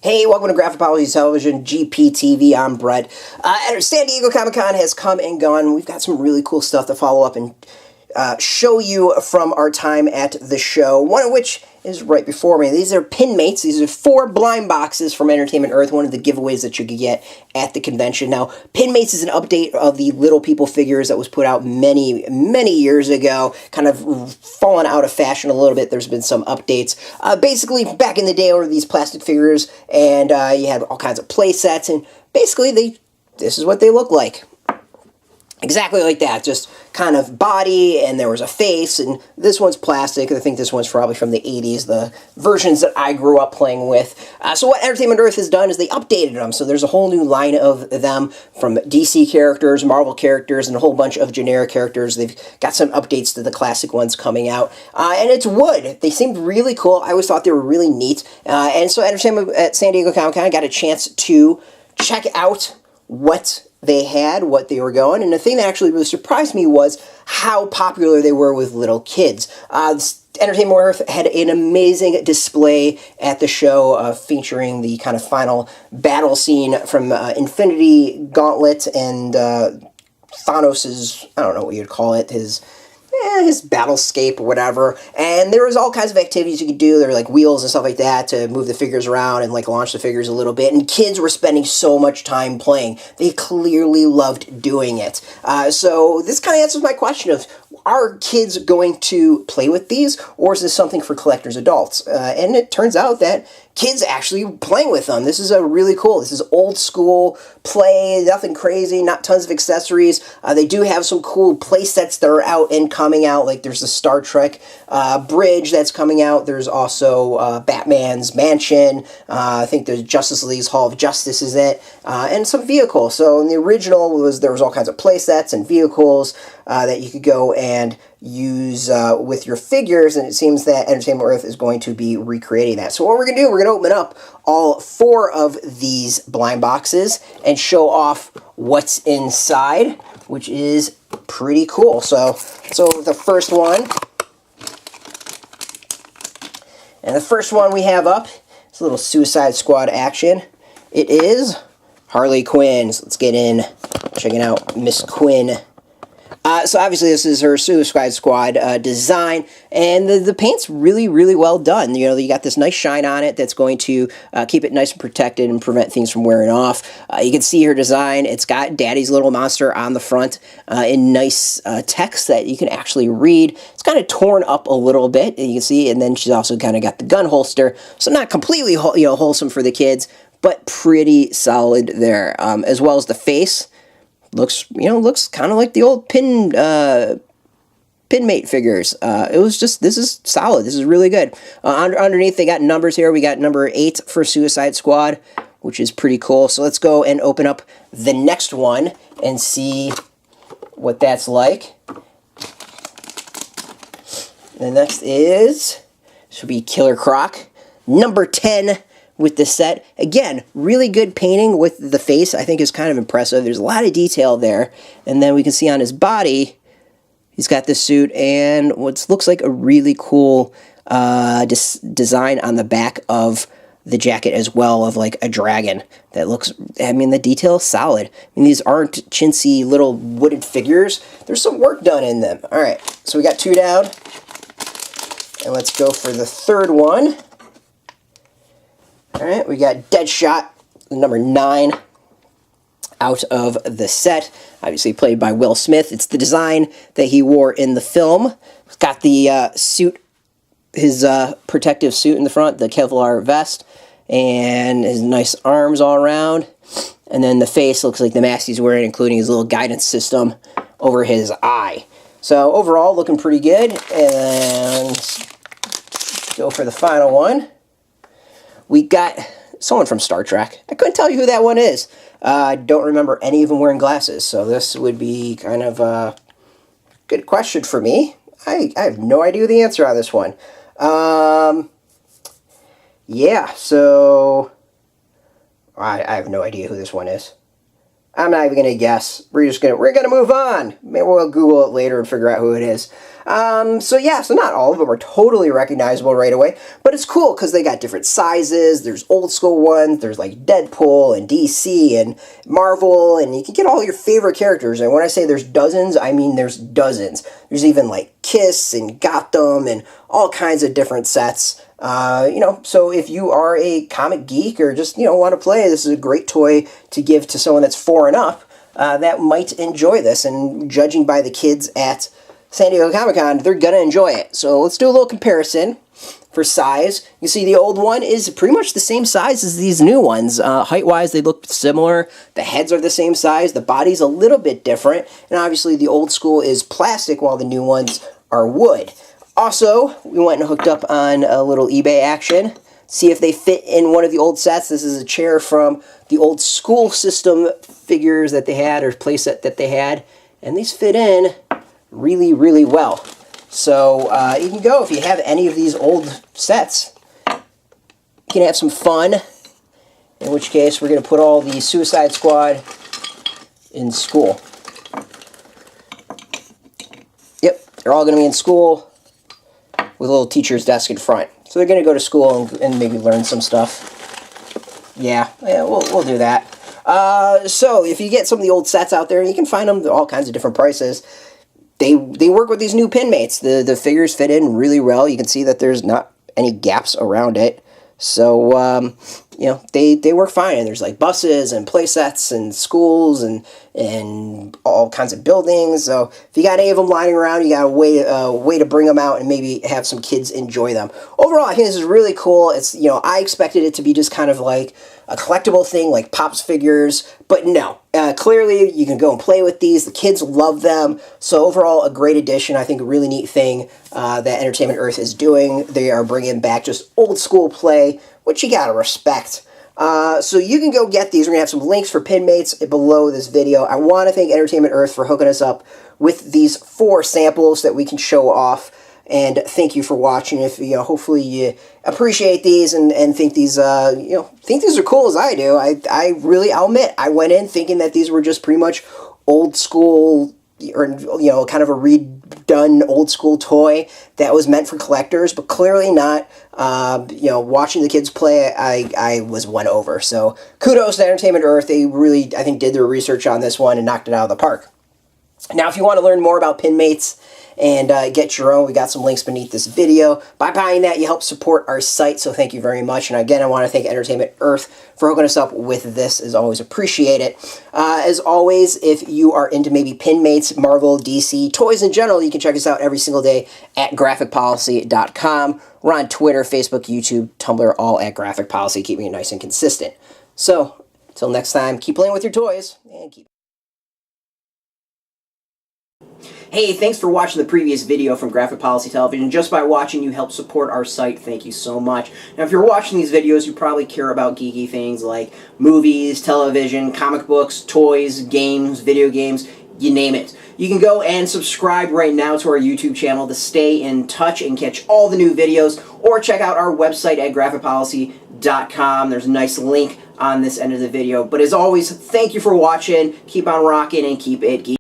Hey, welcome to Graphopology Television, GPTV. I'm Brett. San Diego Comic-Con has come and gone. We've got some really cool stuff to follow up and show you from our time at the show, one of which is right before me. These are Pinmates. These are 4 blind boxes from Entertainment Earth, one of the giveaways that you could get at the convention. Now, Pinmates is an update of the Little People figures that was put out many, many years ago, kind of fallen out of fashion a little bit. There's been some updates. Basically, back in the day, there were these plastic figures, and you had all kinds of play sets, and basically, this is what they look like. Exactly like that, just kind of body, and there was a face, and this one's plastic. I think this one's probably from the 80s, the versions that I grew up playing with. So what Entertainment Earth has done is they updated them, so there's a whole new line of them, from DC characters, Marvel characters, and a whole bunch of generic characters. They've got some updates to the classic ones coming out, and it's wood. They seemed really cool. I always thought they were really neat, and so Entertainment at San Diego Comic-Con got a chance to check out what they had, what they were going, and the thing that actually really surprised me was how popular they were with little kids. Entertainment Earth had an amazing display at the show featuring the kind of final battle scene from Infinity Gauntlet and Thanos' I don't know what you'd call it, his battlescape or whatever, and there was all kinds of activities you could do. There were like wheels and stuff like that to move the figures around and like launch the figures a little bit, and kids were spending so much time playing. They clearly loved doing it. So this kind of answers my question of, are kids going to play with these, or is this something for collectors adults? And it turns out that kids actually playing with them. This is really cool. This is old school play, nothing crazy, not tons of accessories. They do have some cool play sets that are out and coming out, like there's the Star Trek bridge that's coming out. There's also Batman's mansion. I think there's Justice League's Hall of Justice is it, and some vehicles. So in the original, there was all kinds of play sets and vehicles that you could go and use with your figures, and it seems that Entertainment Earth is going to be recreating that. So what we're going to do, we're going to open up all 4 of these blind boxes and show off what's inside, which is pretty cool. So the first one, and the first one we have up is a little Suicide Squad action. It is Harley Quinn. So let's get in, checking out Miss Quinn. So obviously this is her Suicide Squad design, and the paint's really, really well done. You know, you got this nice shine on it that's going to keep it nice and protected and prevent things from wearing off. You can see her design. It's got Daddy's Little Monster on the front in nice text that you can actually read. It's kind of torn up a little bit, you can see, and then she's also kind of got the gun holster, so not completely wholesome for the kids, but pretty solid there, as well as the face. Looks kind of like the old Pinmate figures. This is solid. This is really good. Underneath, they got numbers here. We got number 8 for Suicide Squad, which is pretty cool. So let's go and open up the next one and see what that's like. The next should be Killer Croc, number 10. With the set. Again, really good painting with the face. I think is kind of impressive. There's a lot of detail there. And then we can see on his body, he's got this suit and what looks like a really cool design on the back of the jacket as well, of like a dragon. That looks, I mean, the detail is solid. I mean, these aren't chintzy little wooden figures. There's some work done in them. All right, so we got 2 down. And let's go for the third one. All right, we got Deadshot, number 9, out of the set. Obviously played by Will Smith. It's the design that he wore in the film. It's got the suit, his protective suit in the front, the Kevlar vest, and his nice arms all around. And then the face looks like the mask he's wearing, including his little guidance system over his eye. So overall, looking pretty good. And go for the final one. We got someone from Star Trek. I couldn't tell you who that one is. I don't remember any of them wearing glasses, so this would be kind of a good question for me. I have no idea the answer on this one. Yeah, so I have no idea who this one is. I'm not even gonna guess. We're gonna move on. Maybe we'll Google it later and figure out who it is. So yeah, so not all of them are totally recognizable right away, but it's cool because they got different sizes. There's old school ones. There's like Deadpool and DC and Marvel, and you can get all your favorite characters. And when I say there's dozens, I mean there's dozens. There's even like Kiss and Gotham and all kinds of different sets. So if you are a comic geek or just, want to play, this is a great toy to give to someone that's 4 and up that might enjoy this. And judging by the kids at San Diego Comic-Con, they're going to enjoy it. So let's do a little comparison for size. You see the old one is pretty much the same size as these new ones. Height-wise, they look similar. The heads are the same size. The body's a little bit different. And obviously the old school is plastic while the new ones are wood. Also, we went and hooked up on a little eBay action. See if they fit in one of the old sets. This is a chair from the old school system figures that they had, or playset that they had. And these fit in really, really well. So you can go, if you have any of these old sets, you can have some fun. In which case, we're going to put all the Suicide Squad in school. Yep, they're all going to be in school with a little teacher's desk in front. So they're going to go to school and maybe learn some stuff. Yeah, we'll do that. So if you get some of the old sets out there, you can find them at all kinds of different prices. They work with these new pin mates. The figures fit in really well. You can see that there's not any gaps around it. So, they work fine. And there's like buses and play sets and schools and all kinds of buildings. So if you got any of them lying around, you got a way to bring them out and maybe have some kids enjoy them. Overall, I think this is really cool. It's, I expected it to be just kind of like a collectible thing like Pops figures, but no. Clearly, you can go and play with these. The kids love them. So overall, a great addition. I think a really neat thing that Entertainment Earth is doing. They are bringing back just old school play, which you gotta respect. So you can go get these. We're gonna have some links for pin mates below this video. I want to thank Entertainment Earth for hooking us up with these 4 samples that we can show off. And thank you for watching. If hopefully you appreciate these and think these think these are cool as I do. I'll admit I went in thinking that these were just pretty much old school, or kind of a redone old school toy that was meant for collectors, but clearly not. Watching the kids play, I was won over. So kudos to Entertainment Earth. They really, I think, did their research on this one and knocked it out of the park. Now, if you want to learn more about pin mates and get your own, we got some links beneath this video. By buying that, you help support our site, so thank you very much. And again, I want to thank Entertainment Earth for hooking us up with this. As always, appreciate it. As always, if you are into maybe pin mates, Marvel, DC, toys in general, you can check us out every single day at graphicpolicy.com. We're on Twitter, Facebook, YouTube, Tumblr, all at Graphic Policy, keeping it nice and consistent. So, until next time, keep playing with your toys, and keep... Hey, thanks for watching the previous video from Graphic Policy Television. Just by watching, you help support our site. Thank you so much. Now, if you're watching these videos, you probably care about geeky things like movies, television, comic books, toys, games, video games, you name it. You can go and subscribe right now to our YouTube channel to stay in touch and catch all the new videos, or check out our website at graphicpolicy.com. There's a nice link on this end of the video. But as always, thank you for watching. Keep on rocking and keep it geeky.